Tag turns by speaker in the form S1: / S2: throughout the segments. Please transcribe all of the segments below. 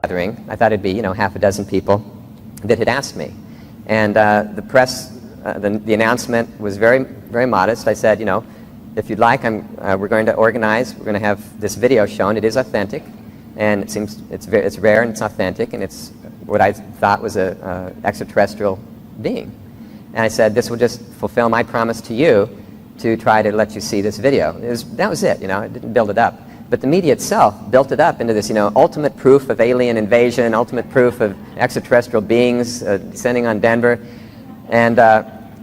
S1: gathering. I thought it'd be, half a dozen people that had asked me. And the press, the announcement was very, very modest. I said, if you'd like, we're going to organize, we're going to have this video shown. It is authentic, and it seems it's rare and it's authentic, and it's what I thought was a extraterrestrial being. And I said, this will just fulfill my promise to you to try to let you see this video. That was it, I didn't build it up. But the media itself built it up into this, ultimate proof of alien invasion, ultimate proof of extraterrestrial beings descending on Denver. And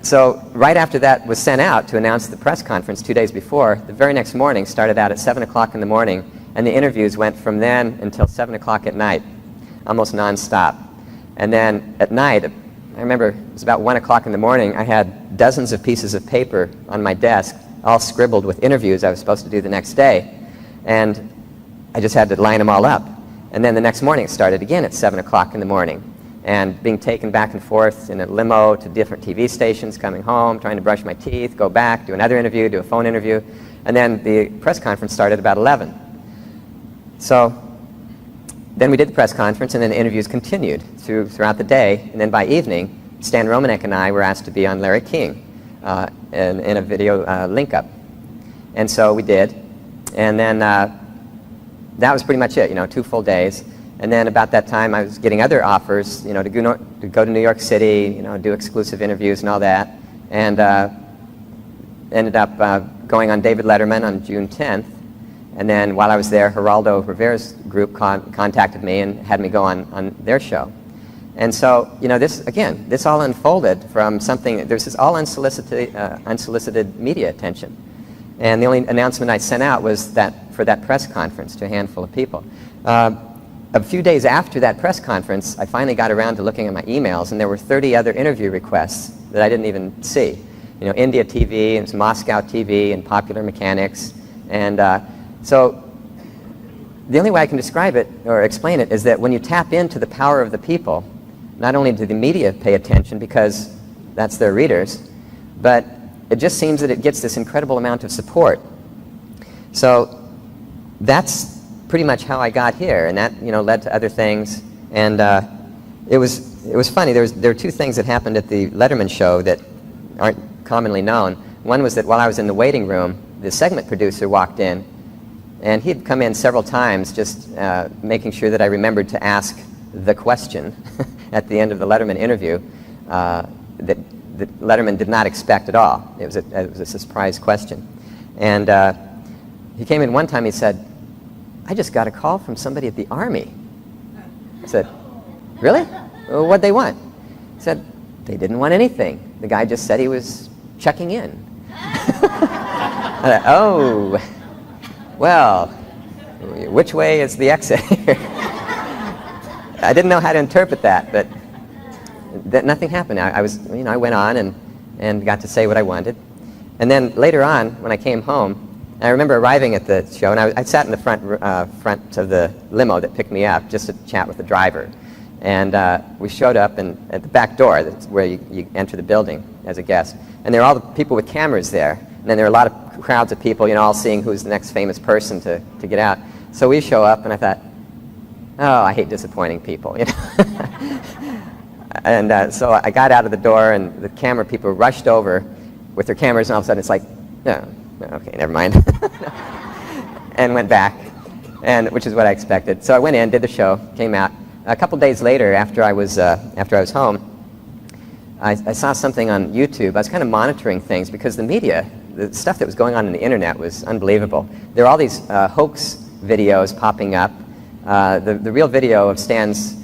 S1: so right after that was sent out to announce the press conference 2 days before, the very next morning started out at 7 o'clock in the morning, and the interviews went from then until 7 o'clock at night, almost nonstop. And then at night, I remember it was about 1 o'clock in the morning, I had dozens of pieces of paper on my desk, all scribbled with interviews I was supposed to do the next day. And I just had to line them all up. And then the next morning it started again at 7 o'clock in the morning. And being taken back and forth in a limo to different TV stations, coming home, trying to brush my teeth, go back, do another interview, do a phone interview. And then the press conference started about 11. So then we did the press conference, and then the interviews continued throughout the day. And then by evening, Stan Romanek and I were asked to be on Larry King in a video link-up. And so we did. And then that was pretty much it, 2 full days. And then about that time, I was getting other offers, to go to New York City, do exclusive interviews and all that. And ended up going on David Letterman on June 10th. And then while I was there, Geraldo Rivera's group contacted me and had me go on their show. And so, this all unfolded from something, there's this all unsolicited media attention. And the only announcement I sent out was for that press conference to a handful of people. A few days after that press conference, I finally got around to looking at my emails, and there were 30 other interview requests that I didn't even see. India TV, and Moscow TV, and Popular Mechanics. And so the only way I can describe it or explain it is that when you tap into the power of the people, not only do the media pay attention because that's their readers, but it just seems that it gets this incredible amount of support. So that's pretty much how I got here, and that led to other things. And it was funny. There were 2 things that happened at the Letterman show that aren't commonly known. One was that while I was in the waiting room, the segment producer walked in, and he'd come in several times just making sure that I remembered to ask the question at the end of the Letterman interview that Letterman did not expect at all. It was a surprise question. And he came in one time, he said, "I just got a call from somebody at the Army." I said, "Really? Well, what'd they want?" He said, "They didn't want anything. The guy just said he was checking in." I thought, oh, well, which way is the exit here? I didn't know how to interpret that, but nothing happened. I went on and got to say what I wanted. And then later on, when I came home, I remember arriving at the show, and I sat in the front of the limo that picked me up just to chat with the driver. And we showed up at the back door, that's where you enter the building as a guest. And there were all the people with cameras there. And then there were a lot of crowds of people, all seeing who's the next famous person to get out. So we show up, and I thought, oh, I hate disappointing people. And so I got out of the door, and the camera people rushed over with their cameras, and all of a sudden it's like, no, okay, never mind. And went back, which is what I expected. So I went in, did the show, came out. A couple days later, after I was home, I saw something on YouTube. I was kind of monitoring things because the media, the stuff that was going on the internet was unbelievable. There were all these hoax videos popping up. The real video of Stan's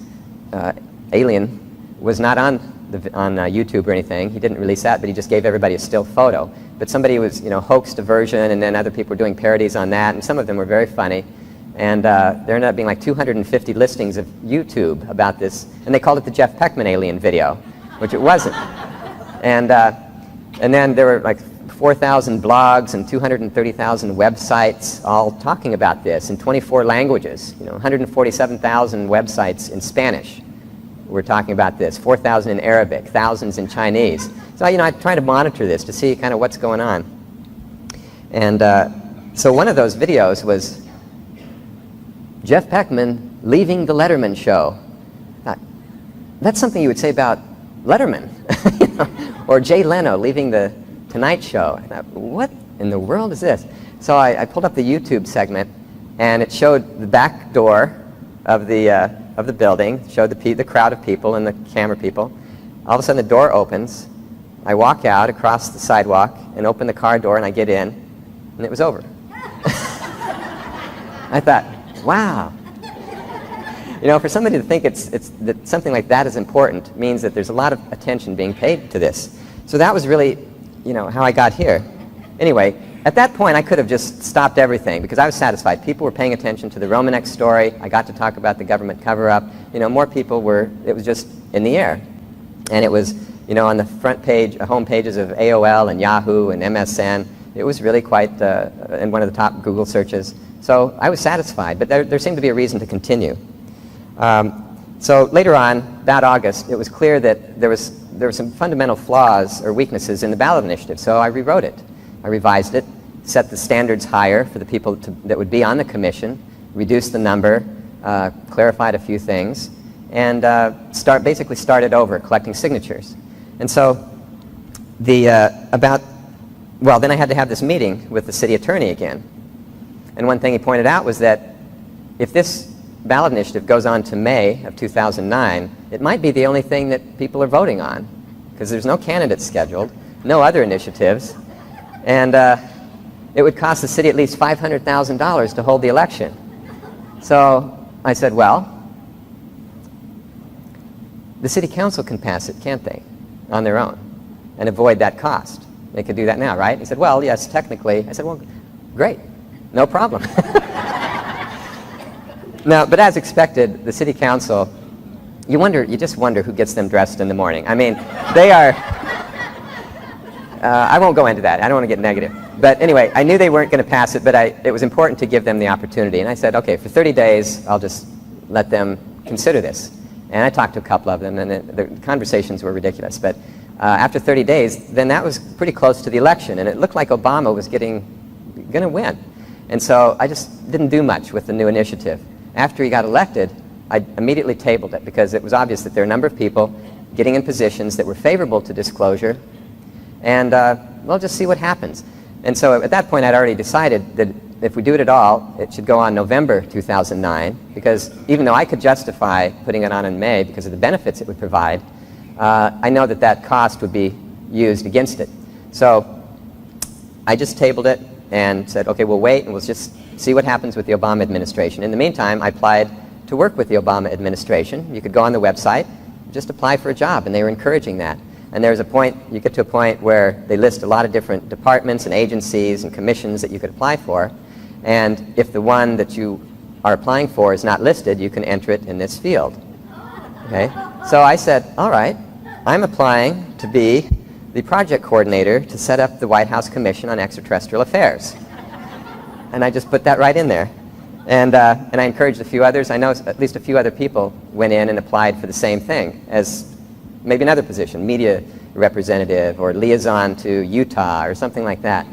S1: alien was not on YouTube or anything. He didn't release that, but he just gave everybody a still photo. But somebody was, hoaxed a version, and then other people were doing parodies on that, and some of them were very funny. And there ended up being like 250 listings of YouTube about this, and they called it the Jeff Peckman alien video, which it wasn't. And then there were like 4,000 blogs and 230,000 websites all talking about this in 24 languages. 147,000 websites in Spanish were talking about this, 4,000 in Arabic, thousands in Chinese. So I try to monitor this to see kind of what's going on. And so one of those videos was Jeff Peckman leaving the Letterman show. That's something you would say about Letterman, you know? Or Jay Leno leaving the Tonight Show. I thought, what in the world is this? So I pulled up the YouTube segment, and it showed the back door of the building, showed the crowd of people and the camera people. All of a sudden the door opens. I walk out across the sidewalk and open the car door, and I get in, and it was over. I thought, wow. You know, for somebody to think that something like that is important means that there's a lot of attention being paid to this. So that was really, you know, how I got here. Anyway, at that point, I could have just stopped everything because I was satisfied. People were paying attention to the Romanek story. I got to talk about the government cover-up. You know, more people were, it was just in the air. And it was, you know, on the front page, home pages of AOL and Yahoo and MSN. It was really quite in one of the top Google searches. So I was satisfied, but there seemed to be a reason to continue. So later on, that August, it was clear that there were some fundamental flaws or weaknesses in the ballot initiative. So I rewrote it. I revised it, set the standards higher for the people that would be on the commission, reduced the number, clarified a few things, and basically started over collecting signatures. And so then I had to have this meeting with the city attorney again. And one thing he pointed out was that if this ballot initiative goes on to May of 2009, it might be the only thing that people are voting on, because there's no candidates scheduled, no other initiatives, and it would cost the city at least $500,000 to hold the election. So I said, well, the city council can pass it, can't they, on their own, and avoid that cost. They could do that now, right? He said, well, yes, technically. I said, well, great, no problem. Now, but as expected, the city council, you just wonder who gets them dressed in the morning. I mean, they are, I won't go into that. I don't want to get negative. But anyway, I knew they weren't going to pass it, but it was important to give them the opportunity. And I said, okay, for 30 days, I'll just let them consider this. And I talked to a couple of them, and the conversations were ridiculous. But after 30 days, then that was pretty close to the election, and it looked like Obama was going to win. And so I just didn't do much with the new initiative. After he got elected, I immediately tabled it because it was obvious that there are a number of people getting in positions that were favorable to disclosure, and we'll just see what happens. And so at that point, I'd already decided that if we do it at all, it should go on November 2009, because even though I could justify putting it on in May because of the benefits it would provide, I know that cost would be used against it. So I just tabled it and said, okay, we'll wait and we'll just see what happens with the Obama administration. In the meantime, I applied to work with the Obama administration. You could go on the website, just apply for a job, and they were encouraging that. And there's a point, you get to a point where they list a lot of different departments and agencies and commissions that you could apply for. And if the one that you are applying for is not listed, you can enter it in this field. Okay? So I said, all right, I'm applying to be the project coordinator to set up the White House Commission on Extraterrestrial Affairs. And I just put that right in there. And I encouraged a few others. I know at least a few other people went in and applied for the same thing as maybe another position, media representative or liaison to Utah or something like that.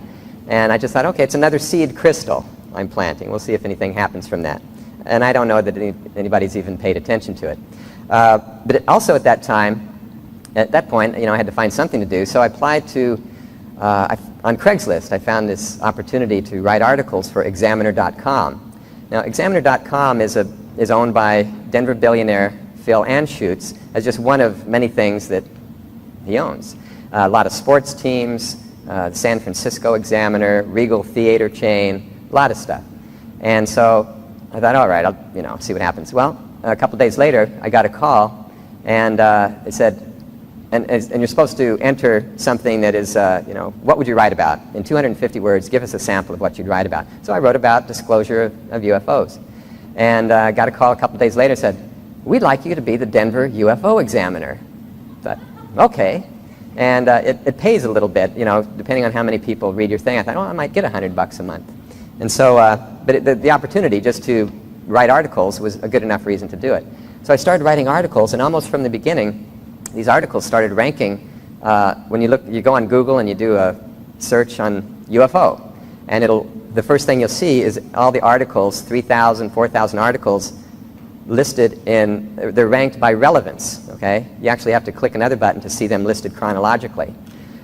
S1: And I just thought, okay, it's another seed crystal I'm planting. We'll see if anything happens from that. And I don't know that anybody's even paid attention to it. But also at that time, at that point, I had to find something to do. So I applied to, on Craigslist, I found this opportunity to write articles for Examiner.com. Now, Examiner.com is owned by Denver billionaire Phil Anschutz as just one of many things that he owns. A lot of sports teams, the San Francisco Examiner, Regal Theater chain, a lot of stuff. And so I thought, all right, I'll see what happens. Well, a couple days later, I got a call, and it said, and you're supposed to enter something that is, what would you write about? In 250 words, give us a sample of what you'd write about. So I wrote about disclosure of UFOs. And I got a call a couple days later, said, we'd like you to be the Denver UFO Examiner. I thought, okay. And it pays a little bit, depending on how many people read your thing. I thought, I might get $100 a month. And so, but the opportunity just to write articles was a good enough reason to do it. So I started writing articles, and almost from the beginning, these articles started ranking. When you go on Google and you do a search on UFO, and the first thing you'll see is all the articles, 3,000, 4,000 articles listed they're ranked by relevance, okay? You actually have to click another button to see them listed chronologically.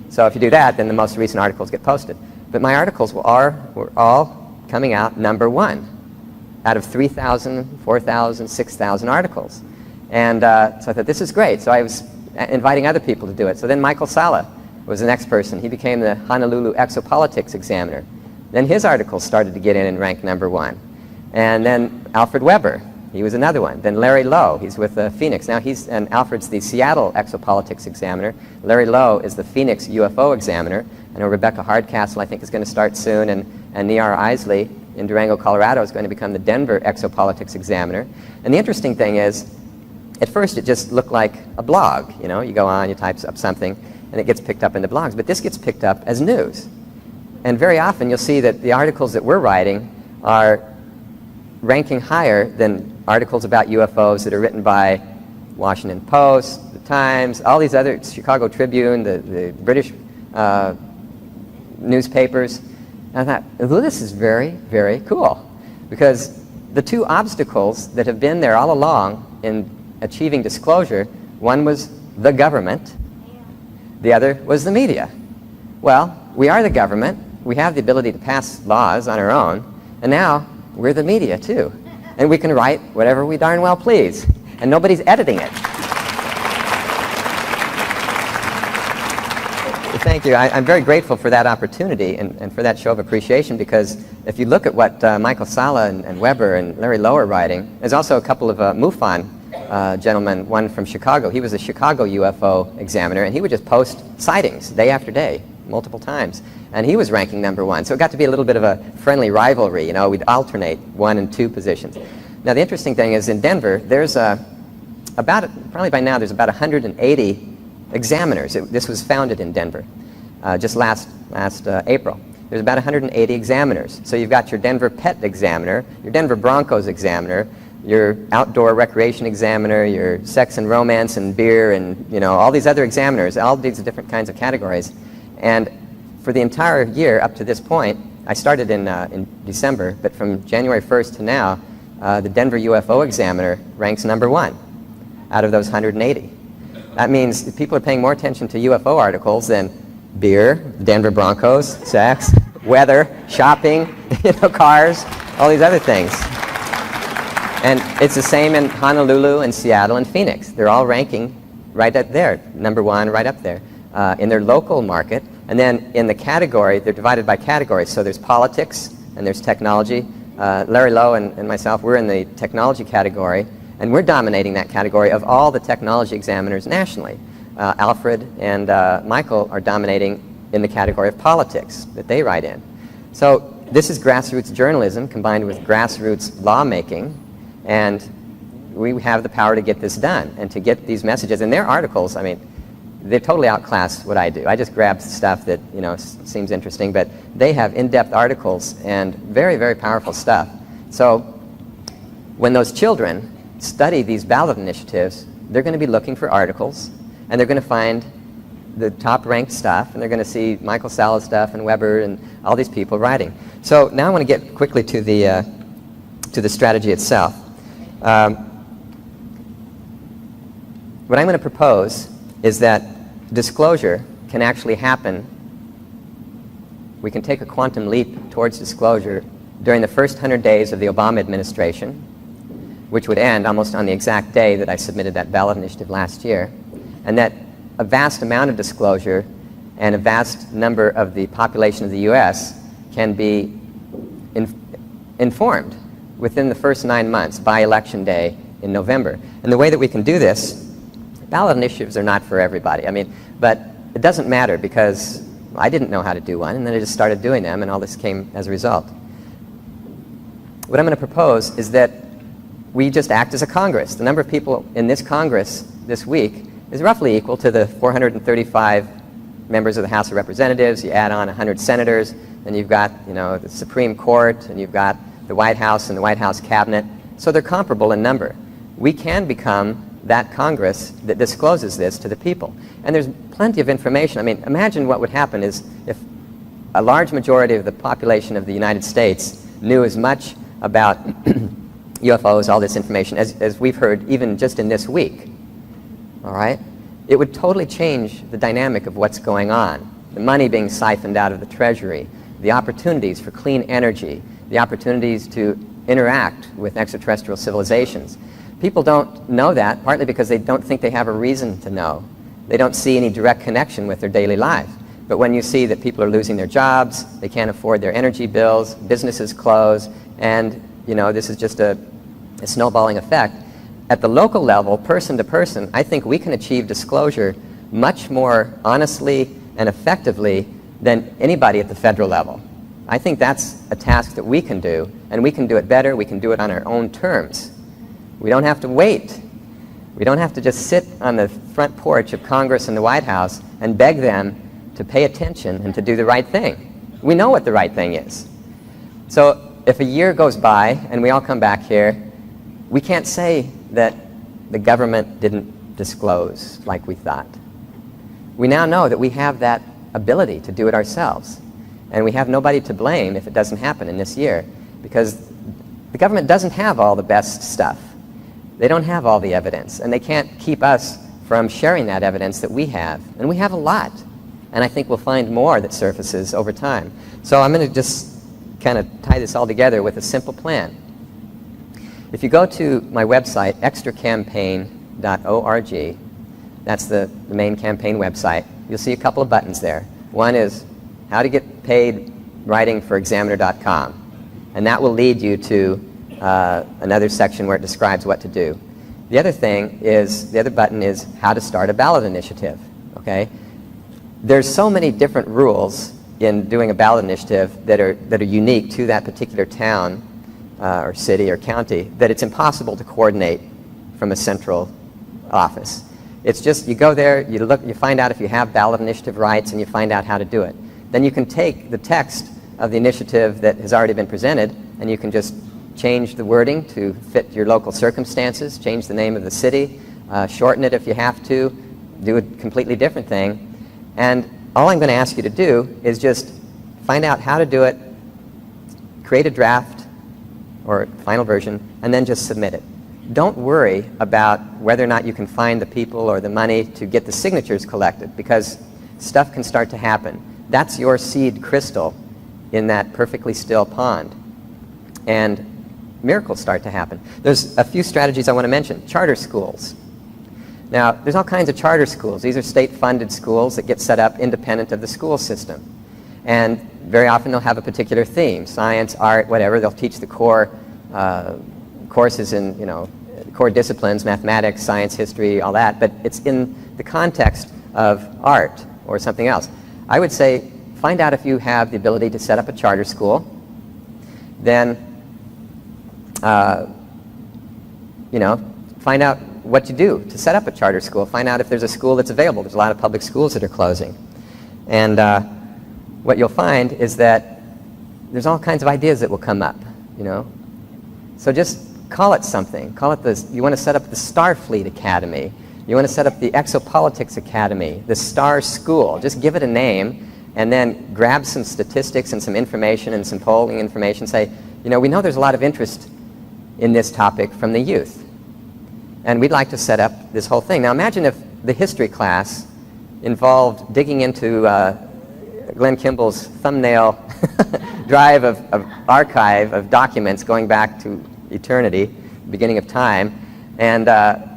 S1: So if you do that, then the most recent articles get posted. But my articles were all coming out number 1 out of 3,000, 4,000, 6,000 articles. And so I thought, this is great. So I was inviting other people to do it. So then Michael Salla was the next person. He became the Honolulu Exopolitics Examiner. Then his articles started to get in and rank number 1. And then Alfred Weber, he was another one. Then Larry Lowe, he's with Phoenix. Now and Alfred's the Seattle Exopolitics Examiner. Larry Lowe is the Phoenix UFO Examiner. I know Rebecca Hardcastle, I think, is going to start soon, and Niara Isley in Durango, Colorado, is going to become the Denver Exopolitics Examiner. And the interesting thing is, at first it just looked like a blog. You know, you go on, you type up something, and it gets picked up in the blogs. But this gets picked up as news. And very often you'll see that the articles that we're writing are ranking higher than articles about UFOs that are written by Washington Post, the Times, all these other, Chicago Tribune, the British newspapers. And I thought, oh, this is very, very cool. Because the two obstacles that have been there all along in achieving disclosure, one was the government, the other was the media. Well, we are the government. We have the ability to pass laws on our own. And now we're the media, too. And we can write whatever we darn well please. And nobody's editing it. Thank you. I'm very grateful for that opportunity and for that show of appreciation, because if you look at what Michael Salla and Weber and Larry Lowe are writing, there's also a couple of MUFON gentlemen, one from Chicago. He was a Chicago UFO examiner, and he would just post sightings day after day, multiple times. And he was ranking number 1. So it got to be a little bit of a friendly rivalry. You know, we'd alternate 1 and 2 positions. Now, the interesting thing is in Denver, there's probably by now, there's about 180 examiners. This was founded in Denver just last April. There's about 180 examiners. So you've got your Denver Pet Examiner, your Denver Broncos Examiner, your Outdoor Recreation Examiner, your Sex and Romance and Beer, and you know all these other examiners, all these different kinds of categories. And for the entire year up to this point, I started in December, but from January 1st to now, the Denver UFO Examiner ranks number 1 out of those 180. That means people are paying more attention to UFO articles than beer, Denver Broncos, sex, weather, shopping, cars, all these other things. And it's the same in Honolulu and Seattle and Phoenix. They're all ranking right up there, number 1, right up there, in their local market. And then in the category, they're divided by categories. So there's politics and there's technology. Larry Lowe and myself, we're in the technology category. And we're dominating that category of all the technology examiners nationally. Alfred and Michael are dominating in the category of politics that they write in. So this is grassroots journalism combined with grassroots lawmaking, and we have the power to get this done and to get these messages. And their articles, I mean, they totally outclass what I do. I just grab stuff that seems interesting, but they have in-depth articles and very, very powerful stuff. So when those children study these ballot initiatives, they're going to be looking for articles, and they're going to find the top-ranked stuff, and they're going to see Michael Salla's stuff and Weber and all these people writing. So now I want to get quickly to the strategy itself. What I'm going to propose is that disclosure can actually happen. We can take a quantum leap towards disclosure during the first 100 days of the Obama administration, which would end almost on the exact day that I submitted that ballot initiative last year, and that a vast amount of disclosure and a vast number of the population of the U.S. can be informed within the first 9 months by Election Day in November. And the way that we can do this, ballot initiatives are not for everybody. I mean, but it doesn't matter, because I didn't know how to do one, and then I just started doing them, and all this came as a result. What I'm going to propose is that we just act as a Congress. The number of people in this Congress this week is roughly equal to the 435 members of the House of Representatives. You add on 100 senators, and you've got the Supreme Court, and you've got the White House and the White House cabinet. So they're comparable in number. We can become that Congress that discloses this to the people. And there's plenty of information. I mean, imagine what would happen is if a large majority of the population of the United States knew as much about UFOs, all this information, as we've heard even just in this week, all right? It would totally change the dynamic of what's going on. The money being siphoned out of the Treasury, the opportunities for clean energy, the opportunities to interact with extraterrestrial civilizations. People don't know that, partly because they don't think they have a reason to know. They don't see any direct connection with their daily life. But when you see that people are losing their jobs, they can't afford their energy bills, businesses close, and this is just a snowballing effect. At the local level, person to person, I think we can achieve disclosure much more honestly and effectively than anybody at the federal level. I think that's a task that we can do, and we can do it better. We can do it on our own terms. We don't have to wait. We don't have to just sit on the front porch of Congress and the White House and beg them to pay attention and to do the right thing. We know what the right thing is. So if a year goes by and we all come back here, we can't say that the government didn't disclose like we thought. We now know that we have that ability to do it ourselves. And we have nobody to blame if it doesn't happen in this year, because the government doesn't have all the best stuff. They don't have all the evidence, and they can't keep us from sharing that evidence that we have. And we have a lot. And I think we'll find more that surfaces over time. So I'm going to just kind of tie this all together with a simple plan. If you go to my website, extracampaign.org, that's the main campaign website, you'll see a couple of buttons there. One is how to get paid writing for Examiner.com. And that will lead you to another section where it describes what to do. The other button is how to start a ballot initiative. Okay? There's so many different rules in doing a ballot initiative that are unique to that particular town or city or county that it's impossible to coordinate from a central office. It's just you go there, you look, you find out if you have ballot initiative rights, and you find out how to do it. Then you can take the text of the initiative that has already been presented, and you can just change the wording to fit your local circumstances, change the name of the city, shorten it if you have to, do a completely different thing. And all I'm going to ask you to do is just find out how to do it, create a draft or final version, and then just submit it. Don't worry about whether or not you can find the people or the money to get the signatures collected, because stuff can start to happen. That's your seed crystal in that perfectly still pond. And miracles start to happen. There's a few strategies I want to mention. Charter schools. Now, there's all kinds of charter schools. These are state-funded schools that get set up independent of the school system. And very often they'll have a particular theme, science, art, whatever. They'll teach the core courses in, core disciplines, mathematics, science, history, all that, but it's in the context of art or something else. I would say find out if you have the ability to set up a charter school. Then, find out what to do to set up a charter school. Find out if there's a school that's available. There's a lot of public schools that are closing. And what you'll find is that there's all kinds of ideas that will come up, So just call it something. Call it this. You want to set up the Starfleet Academy. You want to set up the Exopolitics Academy, the Star School. Just give it a name, and then grab some statistics and some information and some polling information. Say, we know there's a lot of interest in this topic from the youth. And we'd like to set up this whole thing. Now imagine if the history class involved digging into Glenn Kimball's thumbnail drive of archive of documents going back to eternity, beginning of time, and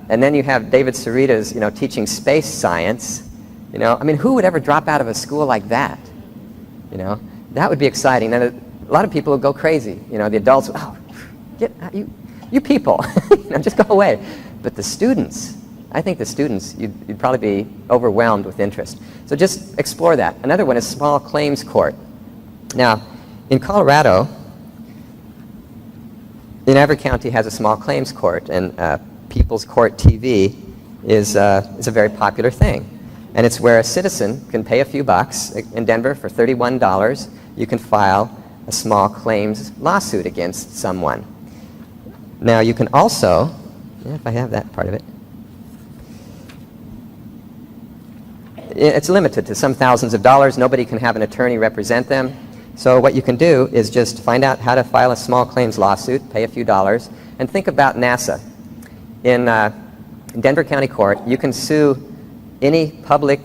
S1: then you have David Sarita's, teaching space science. Who would ever drop out of a school like that? That would be exciting. And a lot of people would go crazy. The adults, get you people, just go away. But the students, I think the students, you'd probably be overwhelmed with interest. So just explore that. Another one is small claims court. Now, in Colorado, every county has a small claims court, and People's Court TV is a very popular thing. And it's where a citizen can pay a few bucks. In Denver, for $31, you can file a small claims lawsuit against someone. Now, you can also, if I have that part of it, it's limited to some thousands of dollars. Nobody can have an attorney represent them. So what you can do is just find out how to file a small claims lawsuit, pay a few dollars, And think about NASA. In Denver County Court, you can sue any public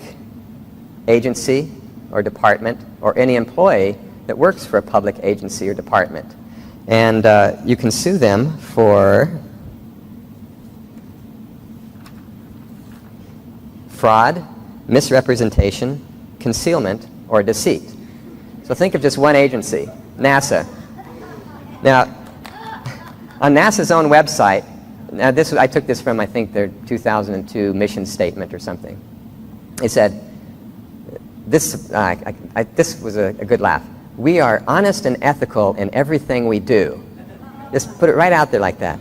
S1: agency or department or any employee that works for a public agency or department. And you can sue them for fraud, misrepresentation, concealment, or deceit. So think of just one agency, NASA. Now, on NASA's own website, now I took this from, I think, their 2002 mission statement or something. They said, this was a good laugh. We are honest and ethical in everything we do. Just put it right out there like that.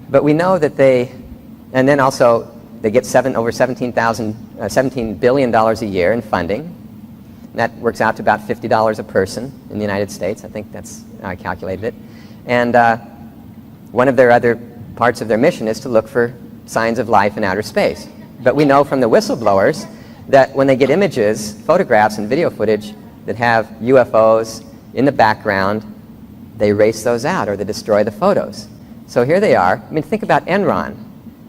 S1: But we know that and then also they get over $17 billion a year in funding. And that works out to about $50 a person in the United States. I think that's how I calculated it. And one of their other parts of their mission is to look for signs of life in outer space. But we know from the whistleblowers that when they get images, photographs, and video footage that have UFOs in the background, they erase those out or they destroy the photos. So here they are. I mean, think about Enron.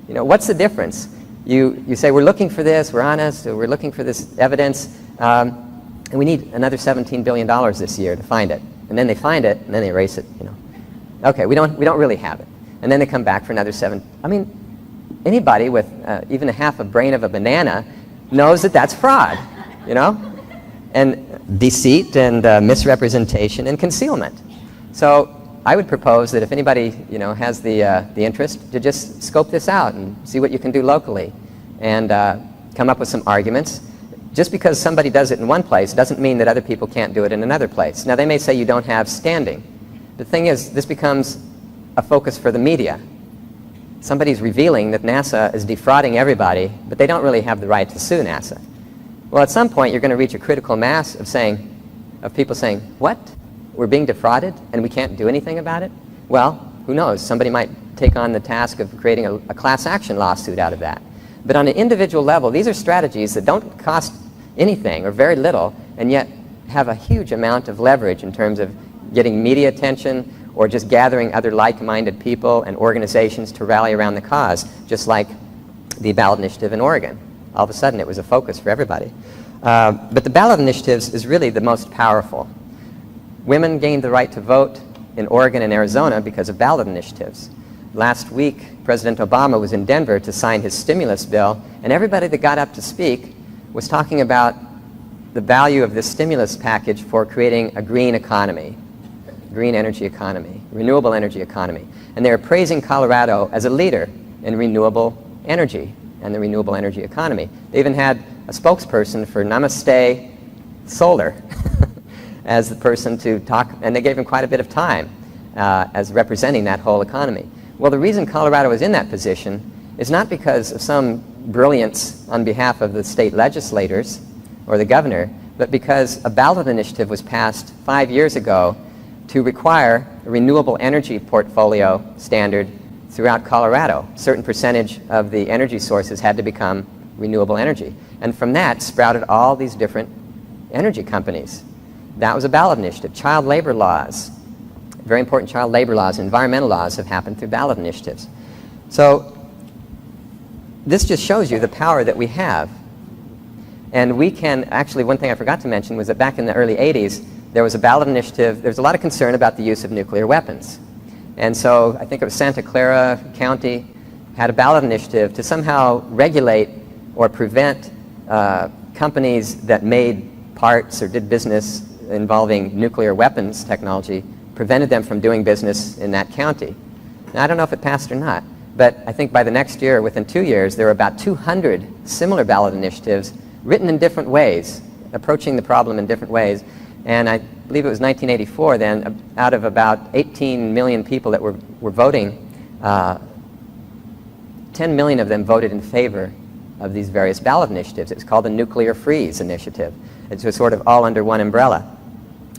S1: You know, what's the difference? You say, we're looking for this, we're honest, we're looking for this evidence, and we need another $17 billion this year to find it. And then they find it, and then they erase it, you know. Okay, we don't really have it. And then they come back for another I mean, anybody with even a half a brain of a banana knows that that's fraud, you know? And deceit and misrepresentation and concealment. So I would propose that if anybody, you know, has the interest, to just scope this out and see what you can do locally and come up with some arguments. Just because somebody does it in one place doesn't mean that other people can't do it in another place. Now, they may say you don't have standing. The thing is, this becomes a focus for the media. Somebody's revealing that NASA is defrauding everybody, but they don't really have the right to sue NASA. Well, at some point, you're going to reach a critical mass of people saying, what? We're being defrauded and we can't do anything about it? Well, who knows? Somebody might take on the task of creating a class action lawsuit out of that. But on an individual level, these are strategies that don't cost anything or very little, and yet have a huge amount of leverage in terms of getting media attention or just gathering other like-minded people and organizations to rally around the cause, just like the ballot initiative in Oregon. All of a sudden, it was a focus for everybody. But the ballot initiatives is really the most powerful. Women gained the right to vote in Oregon and Arizona because of ballot initiatives. Last week, President Obama was in Denver to sign his stimulus bill, and everybody that got up to speak was talking about the value of this stimulus package for creating a green economy, green energy economy, renewable energy economy. And they were praising Colorado as a leader in renewable energy and the renewable energy economy. They even had a spokesperson for Namaste Solar as the person to talk, and they gave him quite a bit of time as representing that whole economy. Well, the reason Colorado is in that position is not because of some brilliance on behalf of the state legislators or the governor, but because a ballot initiative was passed 5 years ago to require a renewable energy portfolio standard throughout Colorado. A certain percentage of the energy sources had to become renewable energy. And from that sprouted all these different energy companies. That was a ballot initiative. Child labor laws, very important child labor laws, environmental laws have happened through ballot initiatives. So this just shows you the power that we have. And we can, actually, one thing I forgot to mention was that back in the early 80s, there was a ballot initiative. There was a lot of concern about the use of nuclear weapons. And so I think it was Santa Clara County had a ballot initiative to somehow regulate or prevent companies that made parts or did business involving nuclear weapons technology, prevented them from doing business in that county. Now, I don't know if it passed or not, but I think by the next year, within 2 years, there were about 200 similar ballot initiatives written in different ways, approaching the problem in different ways. And I believe it was 1984 then, out of about 18 million people that were voting, 10 million of them voted in favor of these various ballot initiatives. It was called the Nuclear Freeze Initiative. It was sort of all under one umbrella.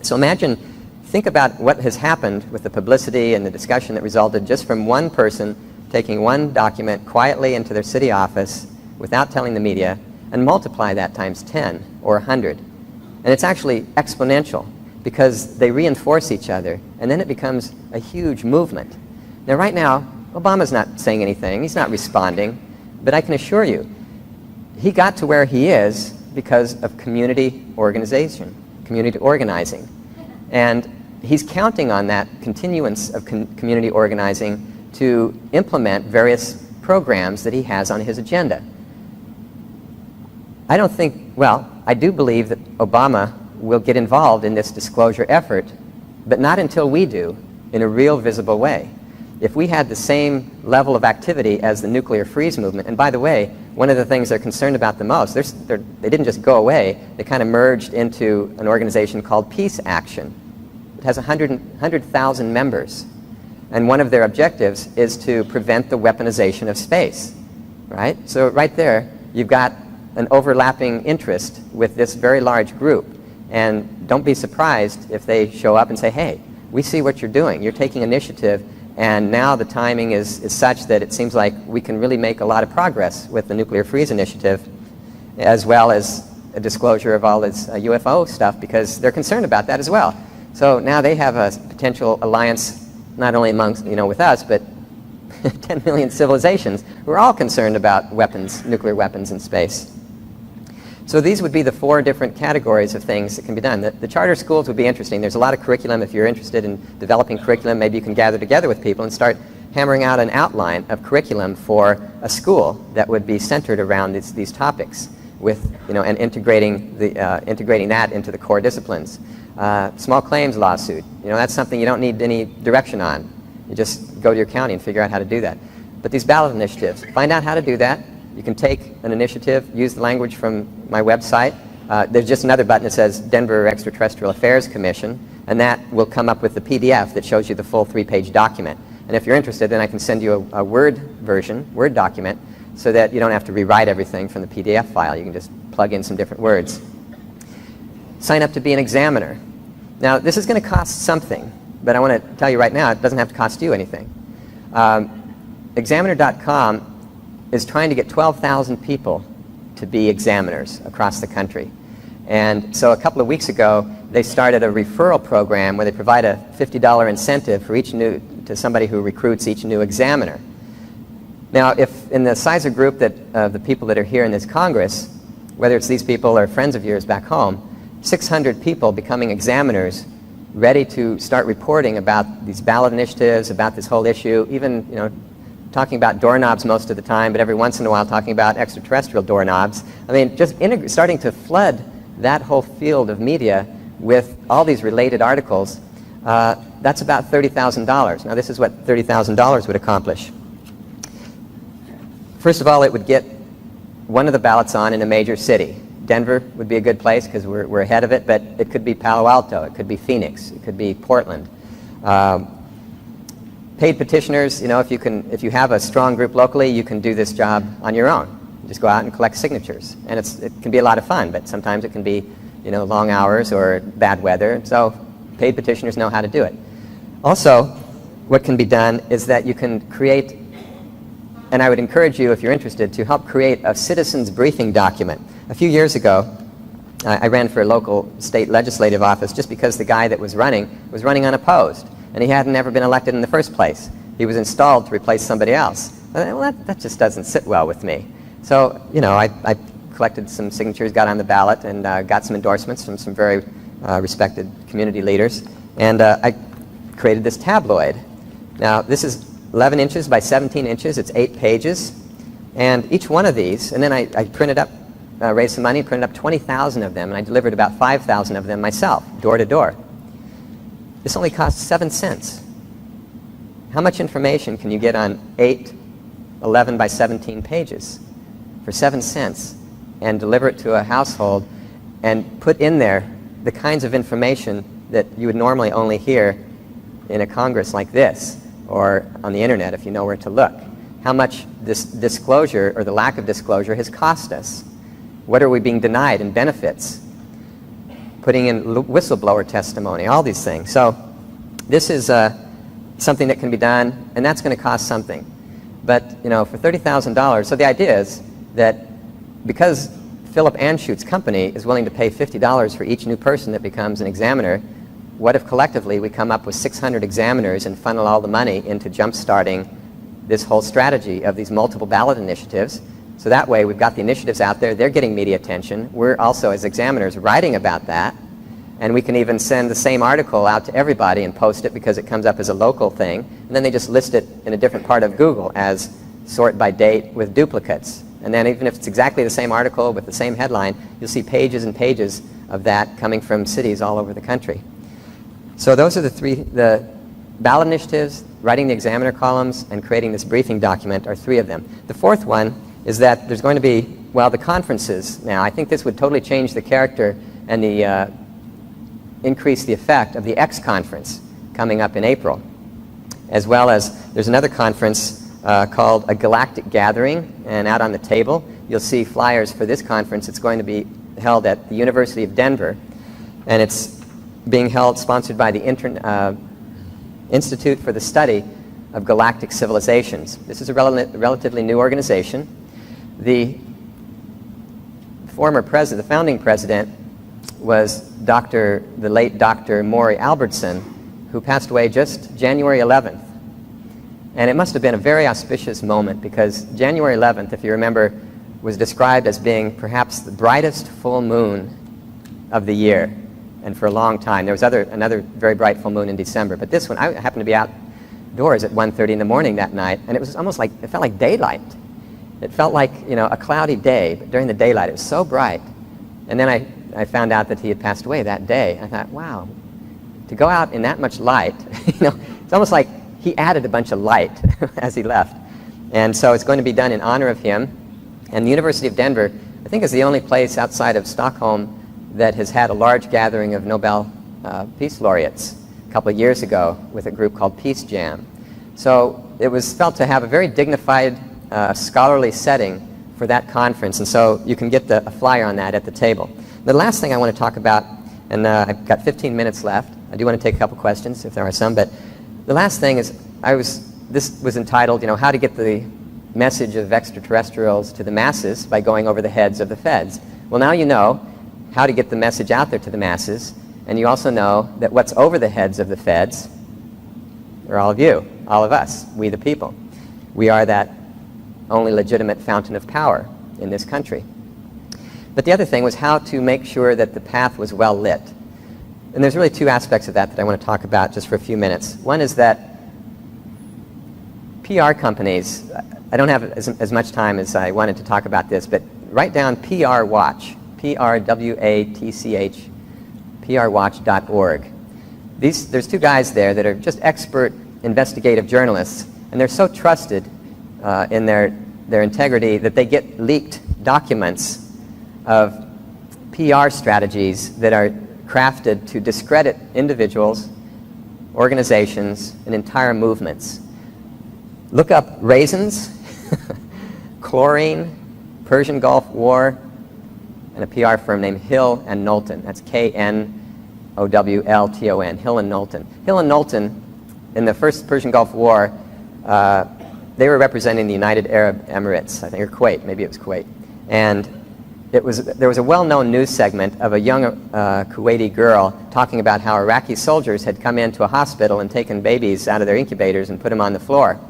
S1: So imagine, think about what has happened with the publicity and the discussion that resulted just from one person taking one document quietly into their city office without telling the media, and multiply that times 10 or 100. And it's actually exponential because they reinforce each other, and then it becomes a huge movement. Now, right now, Obama's not saying anything. He's not responding. But I can assure you, he got to where he is because of community organization, community organizing. And he's counting on that continuance of community organizing to implement various programs that he has on his agenda. I don't think, well, I do believe that Obama will get involved in this disclosure effort, but not until we do, in a real visible way. If we had the same level of activity as the nuclear freeze movement, and by the way, one of the things they're concerned about the most, they didn't just go away, they kind of merged into an organization called Peace Action. It has 100,000 members, and one of their objectives is to prevent the weaponization of space, right? So right there, you've got an overlapping interest with this very large group, and don't be surprised if they show up and say, hey, we see what you're doing, you're taking initiative, and now the timing is such that it seems like we can really make a lot of progress with the Nuclear Freeze Initiative, as well as a disclosure of all this UFO stuff, because they're concerned about that as well. So now they have a potential alliance, not only amongst, with us, but 10 million civilizations who are all concerned about weapons, nuclear weapons in space. So these would be the 4 different categories of things that can be done. The charter schools would be interesting. There's a lot of curriculum. If you're interested in developing curriculum, maybe you can gather together with people and start hammering out an outline of curriculum for a school that would be centered around these topics, with, and integrating that into the core disciplines. Small claims lawsuit, that's something you don't need any direction on. You just go to your county and figure out how to do that. But these ballot initiatives, find out how to do that. You can take an initiative, use the language from my website. There's just another button that says Denver Extraterrestrial Affairs Commission, and that will come up with the PDF that shows you the full 3-page document. And if you're interested, then I can send you a Word version, Word document, so that you don't have to rewrite everything from the PDF file. You can just plug in some different words. Sign up to be an examiner. Now, this is going to cost something, but I want to tell you right now, it doesn't have to cost you anything. Examiner.com is trying to get 12,000 people to be examiners across the country. And so a couple of weeks ago, they started a referral program where they provide a $50 incentive for to somebody who recruits each new examiner. Now, if in the size of group that the people that are here in this Congress, whether it's these people or friends of yours back home, 600 people becoming examiners ready to start reporting about these ballot initiatives, about this whole issue, even, talking about doorknobs most of the time, but every once in a while talking about extraterrestrial doorknobs. I mean, just starting to flood that whole field of media with all these related articles, that's about $30,000. Now, this is what $30,000 would accomplish. First of all, it would get one of the ballots on in a major city. Denver would be a good place because we're ahead of it, but it could be Palo Alto, it could be Phoenix, it could be Portland. Paid petitioners, if you have a strong group locally, you can do this job on your own. You just go out and collect signatures. And it can be a lot of fun, but sometimes it can be, long hours or bad weather. So paid petitioners know how to do it. Also, what can be done is that you can create, and I would encourage you, if you're interested, to help create a citizens briefing document. A few years ago, I ran for a local state legislative office just because the guy that was running unopposed. And he hadn't ever been elected in the first place. He was installed to replace somebody else. Well, that just doesn't sit well with me. So, I collected some signatures, got on the ballot, and got some endorsements from some very respected community leaders. And I created this tabloid. Now, this is 11 inches by 17 inches. It's 8 pages. And each one of these, and then I printed up, raised some money, printed up 20,000 of them, and I delivered about 5,000 of them myself, door to door. This only costs 7 cents. How much information can you get on 11 by 17 pages for 7 cents and deliver it to a household and put in there the kinds of information that you would normally only hear in a Congress like this or on the internet if you know where to look? How much this disclosure or the lack of disclosure has cost us? What are we being denied in benefits? Putting in whistleblower testimony, all these things. So this is something that can be done, and that's going to cost something. But, for $30,000, so the idea is that because Philip Anschutz's company is willing to pay $50 for each new person that becomes an examiner, what if collectively we come up with 600 examiners and funnel all the money into jump-starting this whole strategy of these multiple ballot initiatives? So that way we've got the initiatives out there, they're getting media attention. We're also, as examiners, writing about that. And we can even send the same article out to everybody and post it because it comes up as a local thing. And then they just list it in a different part of Google as sort by date with duplicates. And then even if it's exactly the same article with the same headline, you'll see pages and pages of that coming from cities all over the country. So those are the ballot initiatives, writing the examiner columns, and creating this briefing document are three of them. The fourth one is that there's going to be, well, the conferences now. I think this would totally change the character and the increase the effect of the X conference coming up in April. As well as there's another conference called A Galactic Gathering, and out on the table you'll see flyers for this conference. It's going to be held at the University of Denver, and it's being held, sponsored by the Institute for the Study of Galactic Civilizations. This is a relatively new organization. The former president, the founding president, was the late Dr. Maury Albertson, who passed away just January 11th. And it must have been a very auspicious moment because January 11th, if you remember, was described as being perhaps the brightest full moon of the year, and for a long time. There was another very bright full moon in December, but this one, I happened to be outdoors at 1:30 in the morning that night, and it was almost like, it felt like daylight. It felt like, you know, a cloudy day, but during the daylight it was so bright. And then I found out that he had passed away that day. I thought, wow, to go out in that much light, you know, it's almost like he added a bunch of light as he left. And so it's going to be done in honor of him. And the University of Denver, I think, is the only place outside of Stockholm that has had a large gathering of Nobel Peace Laureates a couple of years ago with a group called Peace Jam. So it was felt to have a very dignified, scholarly setting for that conference, and so you can get a flyer on that at the table. The last thing I want to talk about, and I've got 15 minutes left. I do want to take a couple questions if there are some, but the last thing is this was entitled, you know, how to get the message of extraterrestrials to the masses by going over the heads of the feds. Well, now you know how to get the message out there to the masses, and you also know that what's over the heads of the feds are all of you, all of us, we the people. We are that only legitimate fountain of power in this country. But the other thing was how to make sure that the path was well lit. And there's really two aspects of that I want to talk about just for a few minutes. One is that PR companies, I don't have as much time as I wanted to talk about this, but write down PR Watch, PRWATCH, prwatch.org. There's two guys there that are just expert investigative journalists, and they're so trusted in their integrity that they get leaked documents of PR strategies that are crafted to discredit individuals, organizations, and entire movements. Look up raisins, chlorine, Persian Gulf War, and a PR firm named Hill and Knowlton. That's Knowlton, Hill and Knowlton. Hill and Knowlton, in the first Persian Gulf War, they were representing the United Arab Emirates, I think, or Kuwait, maybe it was Kuwait. And there was a well-known news segment of a young Kuwaiti girl talking about how Iraqi soldiers had come into a hospital and taken babies out of their incubators and put them on the floor.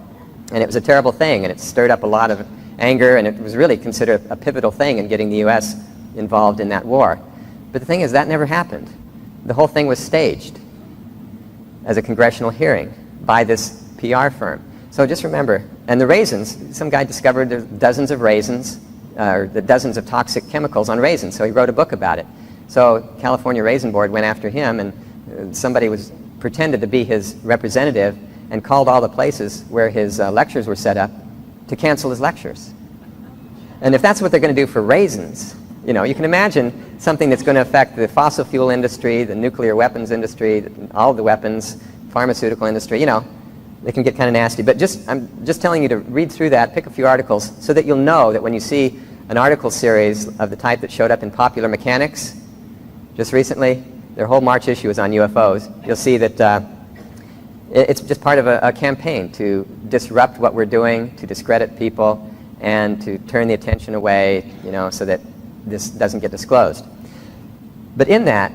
S1: And it was a terrible thing, and it stirred up a lot of anger, and it was really considered a pivotal thing in getting the U.S. involved in that war. But the thing is, that never happened. The whole thing was staged as a congressional hearing by this PR firm. So just remember, and the raisins, some guy discovered there's dozens of raisins, the dozens of toxic chemicals on raisins, so he wrote a book about it. So California Raisin Board went after him, and somebody pretended to be his representative and called all the places where his lectures were set up to cancel his lectures. And if that's what they're going to do for raisins, you know, you can imagine something that's going to affect the fossil fuel industry, the nuclear weapons industry, all of the weapons, pharmaceutical industry, you know, they can get kind of nasty. But I'm just telling you to read through that, pick a few articles, so that you'll know that when you see an article series of the type that showed up in Popular Mechanics just recently, their whole March issue is on UFOs, you'll see that it's just part of a campaign to disrupt what we're doing, to discredit people, and to turn the attention away, you know, so that this doesn't get disclosed. But in that,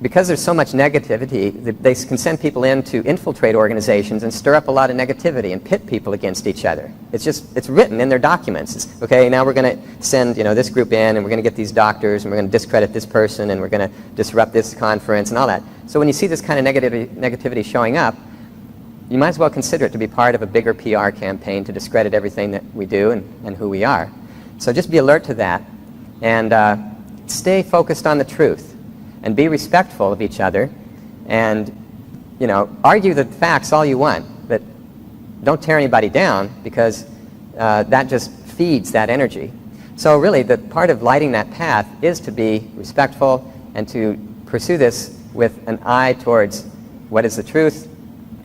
S1: because there's so much negativity, they can send people in to infiltrate organizations and stir up a lot of negativity and pit people against each other. It's written in their documents. It's, okay, now we're going to send this group in, and we're going to get these doctors, and we're going to discredit this person, and we're going to disrupt this conference and all that. So when you see this kind of negativity showing up, you might as well consider it to be part of a bigger PR campaign to discredit everything that we do and who we are. So just be alert to that, and stay focused on the truth, and be respectful of each other, and argue the facts all you want, but don't tear anybody down, because that just feeds that energy. So really, the part of lighting that path is to be respectful and to pursue this with an eye towards what is the truth,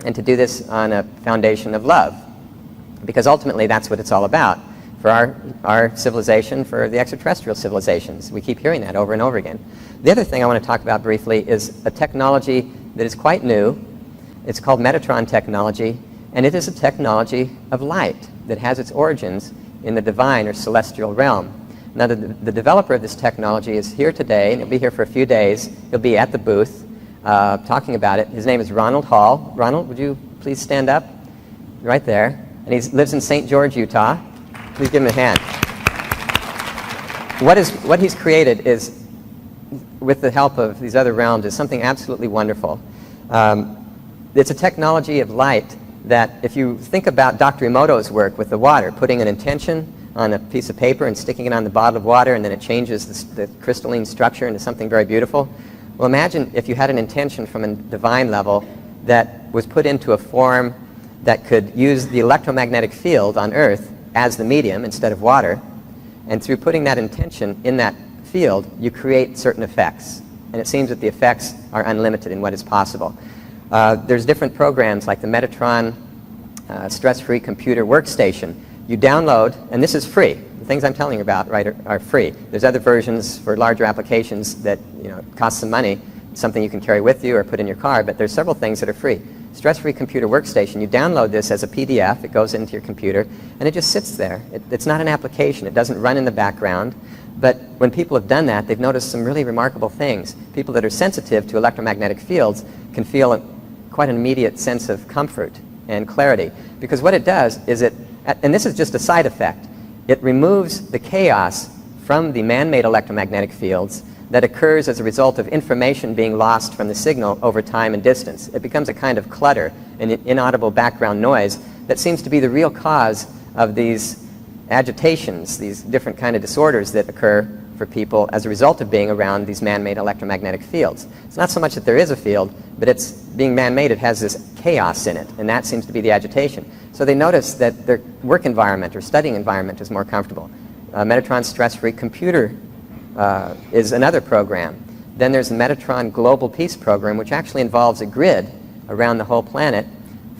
S1: and to do this on a foundation of love, because ultimately that's what it's all about for our civilization, for the extraterrestrial civilizations. We keep hearing that over and over again. The other thing I want to talk about briefly is a technology that is quite new. It's called Metatron technology, and it is a technology of light that has its origins in the divine or celestial realm. Now, the developer of this technology is here today, and he'll be here for a few days. He'll be at the booth talking about it. His name is Ronald Hall. Ronald, would you please stand up? Right there. And he lives in St. George, Utah. Please give him a hand. What he's created is, with the help of these other realms, is something absolutely wonderful. It's a technology of light that, if you think about Dr. Emoto's work with the water, putting an intention on a piece of paper and sticking it on the bottle of water, and then it changes the crystalline structure into something very beautiful. Well, imagine if you had an intention from a divine level that was put into a form that could use the electromagnetic field on Earth as the medium instead of water, and through putting that intention in that field, you create certain effects. And it seems that the effects are unlimited in what is possible. There's different programs like the Metatron stress-free computer workstation. You download, and this is free. The things I'm telling you about, right, are free. There's other versions for larger applications that cost some money, something you can carry with you or put in your car, but there's several things that are free. Stress-free computer workstation, you download this as a PDF, it goes into your computer, and it just sits there. It's not an application, it doesn't run in the background, but when people have done that, they've noticed some really remarkable things. People that are sensitive to electromagnetic fields can feel quite an immediate sense of comfort and clarity, because what it does is and this is just a side effect, it removes the chaos from the man-made electromagnetic fields that occurs as a result of information being lost from the signal over time and distance. It becomes a kind of clutter, an inaudible background noise that seems to be the real cause of these agitations, these different kind of disorders that occur for people as a result of being around these man-made electromagnetic fields. It's not so much that there is a field, but it's being man-made, it has this chaos in it, and that seems to be the agitation. So they notice that their work environment or studying environment is more comfortable. Metatron stress-free computer is another program. Then there's the Metatron Global Peace Program, which actually involves a grid around the whole planet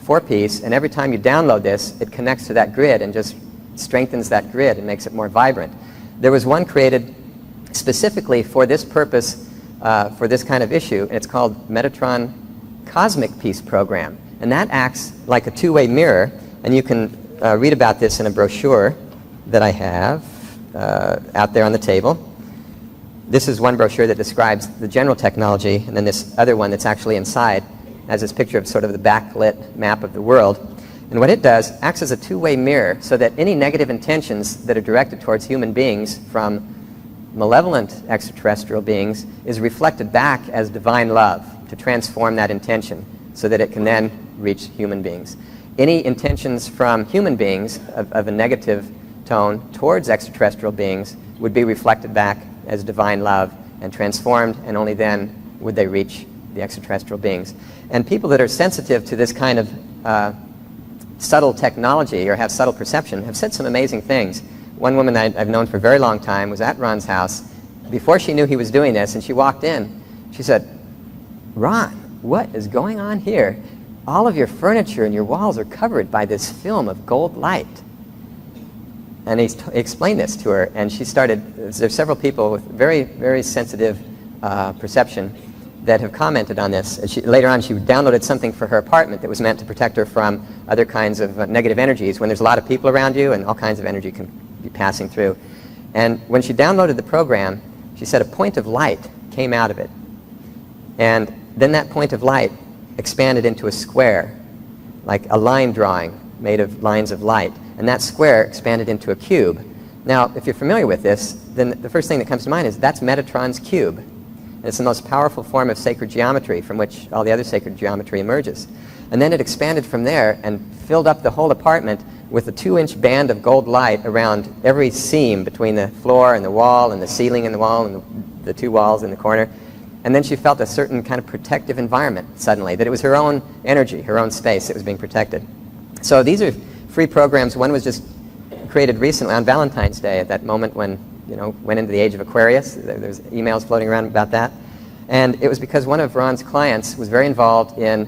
S1: for peace, and every time you download this, it connects to that grid and just strengthens that grid and makes it more vibrant. There was one created specifically for this purpose, for this kind of issue, and it's called Metatron Cosmic Peace Program, and that acts like a two-way mirror, and you can read about this in a brochure that I have out there on the table. This is one brochure that describes the general technology, and then this other one that's actually inside has this picture of sort of the backlit map of the world. And what it does acts as a two-way mirror, so that any negative intentions that are directed towards human beings from malevolent extraterrestrial beings is reflected back as divine love to transform that intention so that it can then reach human beings. Any intentions from human beings of a negative tone towards extraterrestrial beings would be reflected back as divine love and transformed, and only then would they reach the extraterrestrial beings. And people that are sensitive to this kind of subtle technology or have subtle perception have said some amazing things. One woman I've known for a very long time was at Ron's house before she knew he was doing this, and she walked in. She said, "Ron, what is going on here? All of your furniture and your walls are covered by this film of gold light." And he explained this to her, and she started, there's several people with very, very sensitive perception that have commented on this. And later on, she downloaded something for her apartment that was meant to protect her from other kinds of negative energies. When there's a lot of people around you, and all kinds of energy can be passing through. And when she downloaded the program, she said a point of light came out of it. And then that point of light expanded into a square, like a line drawing made of lines of light. And that square expanded into a cube. Now, if you're familiar with this, then the first thing that comes to mind is that's Metatron's cube. And it's the most powerful form of sacred geometry from which all the other sacred geometry emerges. And then it expanded from there and filled up the whole apartment with a 2-inch band of gold light around every seam between the floor and the wall and the ceiling and the wall and the two walls in the corner. And then she felt a certain kind of protective environment suddenly, that it was her own energy, her own space that was being protected. So these are free programs. One was just created recently on Valentine's Day, at that moment when, went into the age of Aquarius. There's emails floating around about that. And it was because one of Ron's clients was very involved in